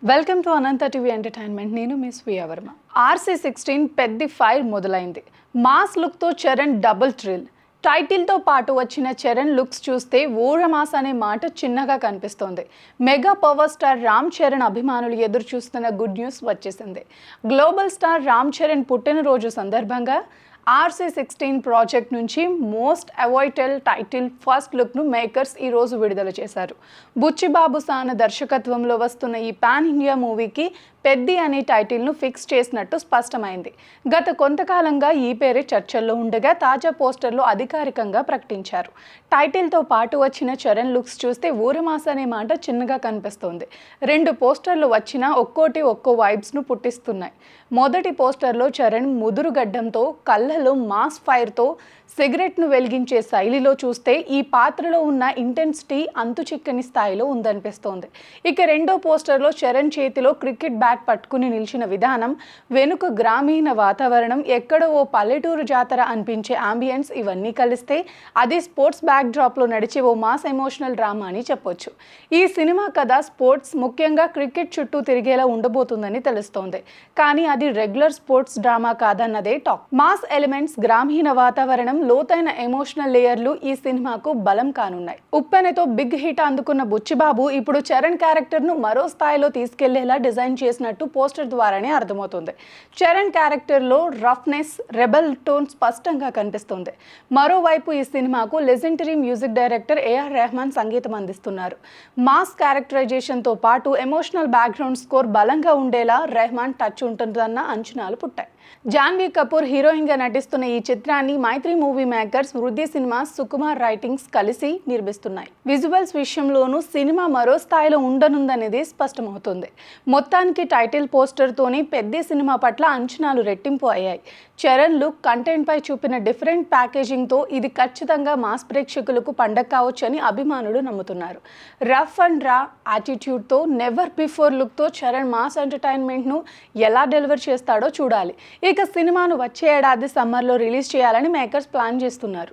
Welcome to Anantha TV entertainment. నేను మీ స్వీయ Varma. RC16 పెద్ద ఫైర్ మొదలైంది. మాస్ లుక్తో చరణ్ డబుల్ థ్రిల్. టైటిల్తో పాటు వచ్చిన చరణ్ లుక్స్ చూస్తే ఊరమాస్ అనే మాట చిన్నగా కనిపిస్తోంది. Mega power star Ram Charan అభిమానులు ఎదురు చూస్తున్న గుడ్ న్యూస్ వచ్చేసింది. గ్లోబల్ స్టార్ రామ్ చరణ్ పుట్టినరోజు సందర్భంగా RC16 ప్రాజెక్ట్ నుంచి మోస్ట్ అవైటల్ టైటిల్ ఫస్ట్ లుక్ను మేకర్స్ ఈరోజు విడుదల చేశారు. బుచ్చిబాబు సాన దర్శకత్వంలో వస్తున్న ఈ పాన్ ఇండియా మూవీకి పెద్ది అనే టైటిల్ను ఫిక్స్ చేసినట్టు స్పష్టమైంది. గత కొంతకాలంగా ఈ పేరే చర్చల్లో ఉండగా తాజా పోస్టర్లో అధికారికంగా ప్రకటించారు. టైటిల్తో పాటు వచ్చిన చరణ్ లుక్స్ చూస్తే ఊరమాస అనే మాట చిన్నగా కనిపిస్తోంది. 2 పోస్టర్లు వచ్చినా ఒక్కో వైబ్స్ను పుట్టిస్తున్నాయి. మొదటి పోస్టర్లో చరణ్ ముదురు గడ్డంతో కళ్ళలో మాస్ ఫైర్తో సిగరెట్ను వెలిగించే శైలిలో చూస్తే ఈ పాత్రలో ఉన్న ఇంటెన్సిటీ అంతు చిక్కని స్థాయిలో ఉందనిపిస్తోంది. ఇక రెండో పోస్టర్లో చరణ్ చేతిలో క్రికెట్ బ్యాట్ పట్టుకుని నిలిచిన విధానం, వెనుక గ్రామీణ వాతావరణం, ఎక్కడో ఓ పల్లెటూరు జాతర అనిపించే అంబియన్స్ ఇవన్నీ కలిస్తే అది స్పోర్ట్స్ బ్యాక్ డ్రాప్లో నడిచే ఓ మాస్ ఎమోషనల్ డ్రామా అని చెప్పొచ్చు. ఈ సినిమా కథ స్పోర్ట్స్, ముఖ్యంగా క్రికెట్ చుట్టూ తిరిగేలా ఉండబోతుందని తెలుస్తోంది. కానీ అది రెగ్యులర్ స్పోర్ట్స్ డ్రామా కాదన్నదే టాక్. మాస్ ఎలిమెంట్స్, గ్రామీణ వాతావరణం, లోతైన ఎమోషనల్ లేయర్లు ఈ సినిమాకు బలం కానున్నాయి. ఉప్పెనతో బిగ్ హిట్ అందుకున్న బుచ్చిబాబు ఇప్పుడు చరణ్ క్యారెక్టర్ను మరో స్థాయిలో తీసుకెళ్లేలా డిజైన్ చేసినట్టు పోస్టర్ ద్వారానే అర్థమవుతుంది. చరణ్ క్యారెక్టర్లో రఫ్నెస్, రెబల్ టోన్ స్పష్టంగా కనిపిస్తుంది. మరోవైపు ఈ సినిమాకు legendary music director AR Rahman సంగీతం అందిస్తున్నారు. మాస్ క్యారెక్టరైజేషన్తో పాటు ఎమోషనల్ బ్యాక్గ్రౌండ్ స్కోర్ బలంగా ఉండేలా రెహమాన్ టచ్ ఉంటుందన్న అంచనాలు పుట్టాయి. జాన్వీ కపూర్ హీరోయిన్గా నటిస్తున్న ఈ చిత్రాన్ని మైత్రి మూవీ మేకర్స్, వృద్ధి సినిమాస్, సుకుమార్ రైటింగ్స్ కలిసి నిర్మిస్తున్నాయి. విజువల్స్ విషయంలోనూ సినిమా మరో స్థాయిలో ఉండనుందనేది స్పష్టమవుతుంది. మొత్తానికి టైటిల్ పోస్టర్తోనే పెద్ద సినిమా పట్ల అంచనాలు రెట్టింపు అయ్యాయి. చరణ్ లుక్, కంటెంట్పై చూపిన డిఫరెంట్ ప్యాకేజింగ్తో ఇది ఖచ్చితంగా మాస్ ప్రేక్షకులకు పండగ కావచ్చని అభిమానులు నమ్ముతున్నారు. రఫ్ అండ్ రా యాటిట్యూడ్తో, నెవర్ బిఫోర్ లుక్తో చరణ్ మాస్ ఎంటర్టైన్మెంట్ను ఎలా డెలివర్ చేస్తాడో చూడాలి. ఇక సినిమాను వచ్చే ఏడాది సమ్మర్లో రిలీజ్ చేయాలని మేకర్స్ ప్లాన్ చేస్తున్నారు.